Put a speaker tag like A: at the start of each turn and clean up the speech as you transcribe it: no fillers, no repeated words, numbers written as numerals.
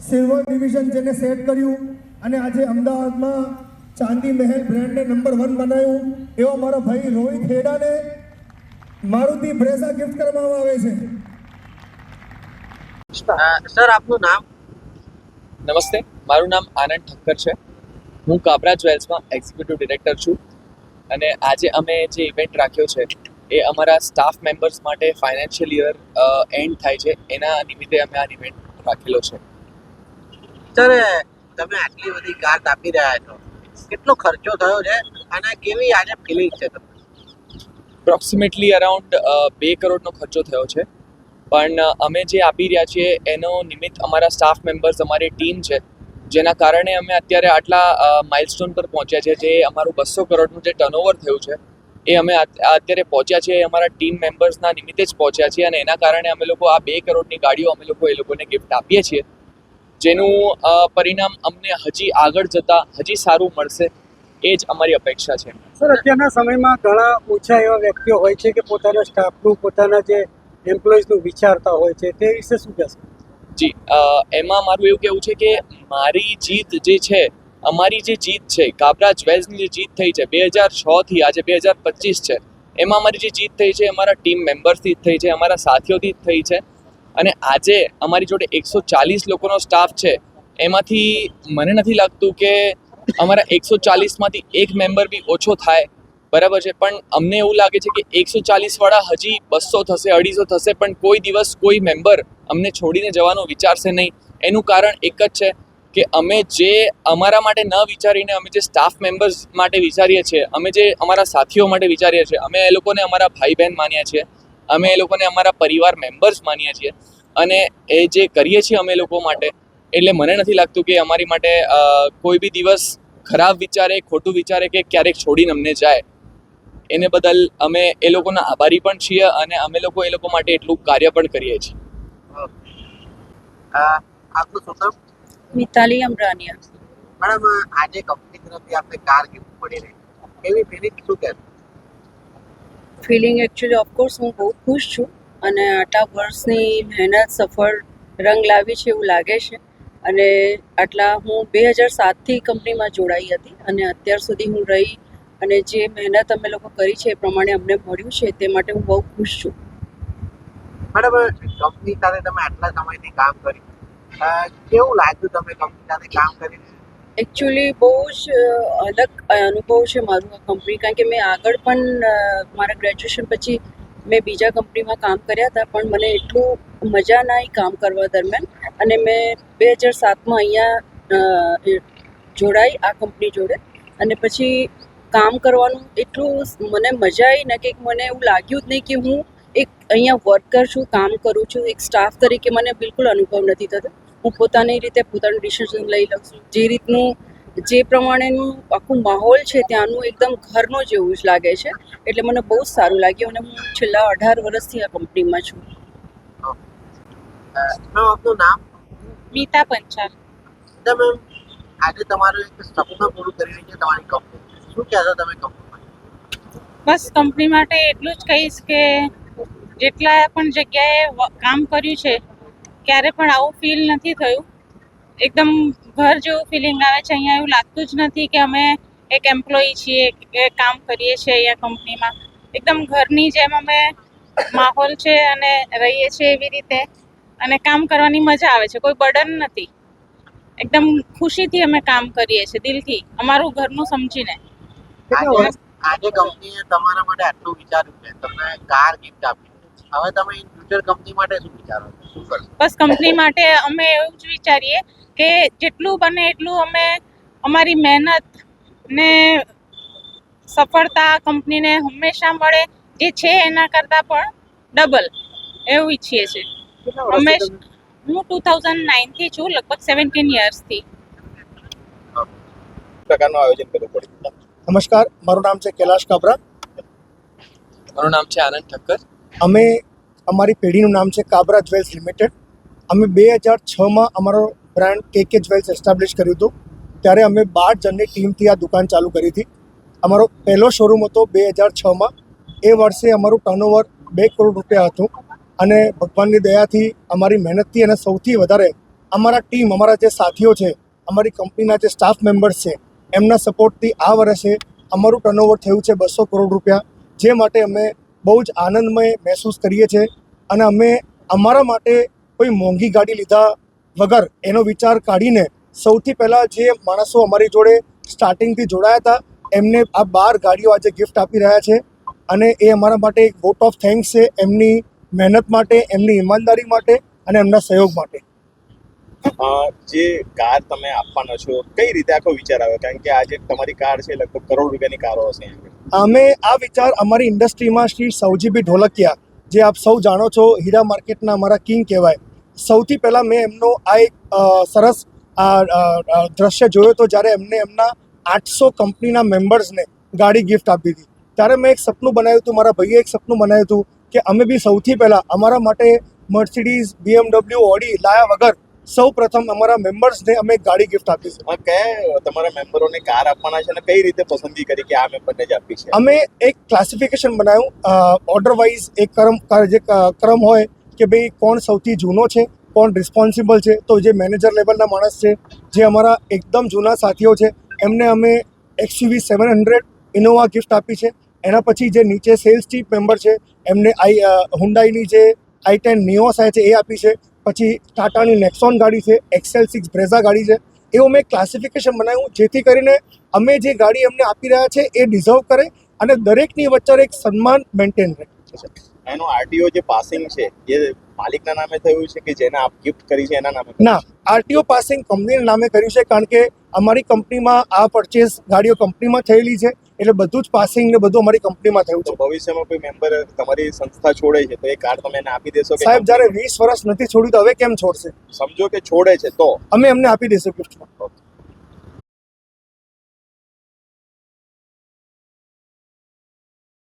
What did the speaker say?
A: Silver division જેને set કર્યું અને આજે અમદાવાદમાં ચાંદી મહેલ બ્રાન્ડને નંબર 1 બનાવ્યું એવા મારા ભાઈ રોહિત હેડાને મારુતિ બ્રેઝા ગિફ્ટ કરવામાં આવે છે.
B: સર આપનું નામ?
C: નમસ્તે, મારું નામ આનંદ ઠક્કર છે. હું કાબરા જ્વેલ્સમાં એક્ઝિક્યુટિવ ડિરેક્ટર છું અને આજે અમે જે ઇવેન્ટ રાખ્યો છે એ અમારા સ્ટાફ મેમ્બર્સ માટે ફાઇનાન્શિયલ યર એન્ડ થાય છે એના નિમિત્તે અમે આ ઇવેન્ટ રાખેલો છે.
B: સર તમે આટલી બધી કાર આપી રહ્યા છો, કેટલો ખર્ચો થયો છે અને કેવી આજે ફિલિંગ છે તમને?
C: એપ્રોક્સિમેટલી અરાઉન્ડ 2 કરોડનો ખર્ચો થયો છે, પણ અમે જે આપી રહ્યા છીએ એનો નિમિત્ત અમારા સ્ટાફ મેમ્બર્સ, અમારી ટીમ છે, જેના કારણે અમે અત્યારે આટલા માઇલસ્ટોન પર પહોંચ્યા છે. જે અમારું 200 કરોડનું જે ટર્નઓવર થયું છે એ અમે અત્યારે પહોંચ્યા છીએ, અમારા ટીમ મેમ્બર્સના નિમિત્તે જ પહોંચ્યા છીએ અને એના કારણે અમે લોકો આ 2 કરોડની ગાડીઓ અમે લોકો એ લોકોને ગિફ્ટ આપીએ છીએ, જેનું પરિણામ અમને હજી આગળ જતાં હજી સારું મળશે એ જ અમારી અપેક્ષા છે.
D: સર, અત્યારના સમયમાં ઘણા ઓછા એવા વ્યક્તિઓ હોય છે કે પોતાના સ્ટાફનું, પોતાના જે એમ્પ્લોઈઝનું વિચારતા હોય છે, તે વિશે શું કહેશો?
C: જી, એમાં મારું એવું કહેવું છે કે મારી જીત જે છે, અમારી જે જીત છે, કાબરા જ્વેલ્સની જે જીત થઈ છે 2006થી આજે 2025 છે, એમાં અમારી જે જીત થઈ છે અમારા ટીમ મેમ્બર્સથી જ થઈ છે, અમારા સાથીઓથી જ થઈ છે. અને આજે અમારી જોડે 140 લોકોનો સ્ટાફ છે, એમાંથી મને નથી લાગતું કે અમારા 140માંથી એક મેમ્બર બી ઓછો થાય, બરાબર છે, પણ અમને એવું લાગે છે કે 140 હજી 200 થશે, 250 થશે, પણ કોઈ દિવસ કોઈ મેમ્બર અમને છોડીને જવાનો વિચારશે નહીં. એનું કારણ એક જ છે કે અમે જે અમારા માટે ન વિચારીને અમે જે સ્ટાફ મેમ્બર્સ માટે વિચારીએ છીએ, અમે જે અમારા સાથીઓ માટે વિચારીએ છીએ, અમે એ લોકોને અમારા ભાઈ બહેન માનીએ છીએ, અમે એ લોકોને અમારા પરિવાર મેમ્બર્સ માનીએ છીએ અને એ જે કરીએ છીએ અમે લોકો માટે, એટલે મને નથી લાગતું કે અમારી માટે કોઈ બી દિવસ ખરાબ વિચારે, ખોટું વિચારે કે ક્યારેક છોડીને અમને જાય. એને બદલ અમે એ લોકોના આભારી પણ છીએ અને અમે લોકો એ લોકો માટે એટલું કાર્ય પણ કરીએ છીએ.
B: આપનું શું નામ?
E: મિતાલી અમરાનિયા.
B: મેડમ, આજે કંપની તરફથી આપણે કાર ગિફ્ટ મળી રહી, એવી ફિલિંગ શું કહેશો?
E: ફિલિંગ એકચ્યુઅલી ઓફકોર્સ હું બહુ ખુશ છું અને આટલા વર્ષની મહેનત સફળ રંગ લાવી છે એવું લાગે છે. અને આટલા હું 2007થી કંપનીમાં જોડાઈ હતી અને અત્યાર સુધી હું રહી અને જે મહેનત અમે લોકો કરી છે એ પ્રમાણે અમને મળ્યું છે, તે માટે હું બહુ ખુશ છું.
B: મેડમ, કંપની સાથે તમે આટલા સમયથી કામ કર્યું, કેવું લાગ્યું તમને કંપની સાથે કામ કરીને?
E: એકચ્યુઅલી બહુ જ અલગ અનુભવ છે મારું આ કંપની, કારણ કે મેં આગળ પણ મારા ગ્રેજ્યુએશન પછી મેં બીજા કંપનીમાં કામ કર્યા હતા, પણ મને એટલું મજા ના આવી કામ કરવા દરમિયાન, અને મેં 2007માં અહીંયા જોડાઈ આ કંપની જોડે અને પછી કામ કરવાનું એટલું મને મજા આવી ને કે મને એવું લાગ્યું જ નહીં કે હું એક અહીંયા વર્કર છું, કામ કરું છું. એક સ્ટાફ તરીકે મને બિલકુલ અનુભવ નથી થતો. હું પોતાની રીતે પોતાનું ડિસિઝન લઈ લઉં છું, જે રીતનું જે પ્રમાણેનું આખું માહોલ છે ત્યાંનું એકદમ ઘરનો જેવું જ લાગે છે, એટલે મને બહુ જ સારું લાગ્યું અને હું છેલ્લા 18 વર્ષથી આ કંપનીમાં છું.
B: આપનું નામ?
F: મીતા પંચાલ.
B: મેમ, આજે તમારું એક સપનું પૂરું કરી રહી છે તમારી કંપની, શું કહેશો તમે કંપની?
F: બસ કંપની માટે એટલું જ કહીશ કે જેટલા પણ જગ્યાએ કામ કર્યું છે ક્યારે પણ આવું ફીલ નથી થયું. એકદમ ઘર જેવું ફિલિંગ આવે છે. અહીંયા એવું લાગતું જ નથી કે અમે એક એમ્પ્લોયી છીએ કે કામ કરીએ છીએ અહીંયા કંપનીમાં. એકદમ ઘરની જેમ અમે માહોલ છે અને રહીએ છીએ એવી રીતે, અને કામ કરવાની મજા આવે છે, કોઈ બર્ડન નથી. એકદમ ખુશીથી અમે કામ કરીએ છીએ, દિલથી, અમારું ઘરનું સમજીને.
B: આજે કંપનીએ તમારા માટે આટલું વિચાર્યું છે, તમને કાર ગિફ્ટ આપી, હવે તમે ઇન ફ્યુચર કંપની માટે શું વિચારો છો, શું કરશો?
F: બસ કંપની માટે અમે એવું જ વિચારીએ કે જેટલું બને એટલું અમે અમારી મહેનત ને સફળતા કંપનીને હંમેશા મળે, જે છે એના કરતાં પણ ડબલ એવું ઈચ્છીએ છીએ. હું 2009થી છું, લગભગ 17 યર્સથી.
C: પ્રકારનું આયોજન કરવું પડ્યું.
A: નમસ્કાર, મારું નામ છે કૈલાશ કાબરા.
C: મારું નામ છે આનંદ ઠક્કર.
A: અમે અમારી પેઢીનું નામ છે કાબરા જ્વેલ્સ લિમિટેડ. અમે 2006માં અમારો બ્રાન્ડ KK જ્વેલ્સ એસ્ટાબ્લિશ કર્યું હતું. ત્યારે અમે 12 જણની ટીમથી આ દુકાન ચાલુ કરી હતી. અમારો પહેલો શોરૂમ હતો 2006માં. એ વર્ષે અમારું ટર્નઓવર 2 કરોડ રૂપિયા હતું અને ભગવાનની દયાથી, અમારી મહેનતથી અને સૌથી વધારે અમારા ટીમ, અમારા જે સાથીઓ છે, અમારી કંપનીના જે સ્ટાફ મેમ્બર્સ છે, એમના સપોર્ટથી આ વર્ષે અમારું ટર્નઓવર થયું છે 200 કરોડ રૂપિયા, જે માટે અમે બહુ જ આનંદમય મહેસૂસ કરીએ છીએ. અને અમે અમારા માટે કોઈ મોંઘી ગાડી લીધા વગર એનો વિચાર કાઢીને સૌથી પહેલાં જે માણસો અમારી જોડે સ્ટાર્ટિંગથી જોડાયા હતા એમને આ 12 ગાડીઓ આજે ગિફ્ટ આપી રહ્યા છે. અને એ અમારા માટે એક વોટ ઓફ થેન્ક્સ છે, એમની મહેનત માટે, એમની ઈમાનદારી માટે અને એમના સહયોગ માટે.
G: જે કાર તમે આપવાના છો, કઈ રીતે આખો વિચાર આવ્યો? કારણ કે આજે તમારી કાર છે લગભગ કરોડ રૂપિયાની કારો હશે.
A: અમે આ વિચાર અમારી ઇન્ડસ્ટ્રીમાં શ્રી સૌજીભાઈ ઢોલકિયા, જે આપ સૌ જાણો છો, હીરા માર્કેટના અમારા કિંગ કહેવાય, સૌથી પહેલાં મેં એમનો આ એક સરસ દ્રશ્ય જોયો હતો જ્યારે એમને એમના 800 કંપનીના મેમ્બર્સને ગાડી ગિફ્ટ આપી હતી. ત્યારે મેં એક સપનું બનાવ્યું હતું, મારા ભાઈએ એક સપનું બનાવ્યું હતું કે અમે બી સૌથી પહેલાં અમારા માટે મર્સિડીઝ, BMW, ઓડી લાયા વગર સૌ પ્રથમ અમારા મેમ્બર્સને અમે એક ગાડી ગિફ્ટ આપીશું.
G: કયા તમારા મેમ્બરોને કાર આપવાના છે અને કઈ રીતે પસંદગી કરી કે આ મેમ્બરને જ આપી છે?
A: અમે એક ક્લાસિફિકેશન બનાવ્યું, ઓર્ડર વાઇઝ એક ક્રમ હોય કે ભાઈ કોણ સૌથી જૂનો છે, કોણ રિસ્પોન્સિબલ છે. તો જે મેનેજર લેવલના માણસ છે, જે અમારા એકદમ જૂના સાથીઓ છે, એમને અમે XUV 700 ઇનોવા ગિફ્ટ આપી છે. એના પછી જે નીચે સેલ્સ ટીમ મેમ્બર છે એમને હુન્ડાઈની જે i10 નિયોસ આવે છે એ આપી છે. પછી ટાટાની નેક્સોન ગાડી છે, XL6 બ્રેઝા ગાડી છે. એવું મેં ક્લાસિફિકેશન બનાવ્યું જેથી કરીને અમે જે ગાડી એમને આપી રહ્યા છે એ ડિઝર્વ કરે અને દરેકની વચ્ચે એક સન્માન મેન્ટેન રહે.
G: એનો આરટીઓ જે પાસિંગ છે એ માલિકના નામે થયું છે કે જેને આપ ગિફ્ટ કરી છે એના નામે?
A: ના, આરટીઓ પાસિંગ કંપનીના નામે કર્યું છે, કારણ કે અમારી કંપનીમાં આ પરચેસ ગાડીઓ કંપનીમાં થયેલી છે, એટલે બધું જ પાસિંગ ને બધું અમારી કંપનીમાં થયું
G: તો
A: છે.
G: ભવિષ્યમાં કોઈ મેમ્બર તમારી સંસ્થા છોડે છે તો એ કાર તમે એને આપી દેશો કે?
A: સાહેબ, જ્યારે 20 વર્ષ નથી છોડ્યું તો હવે કેમ છોડશે?
G: સમજો કે છોડે છે તો
A: અમે એમને આપી દઈશું ગિફ્ટમાં.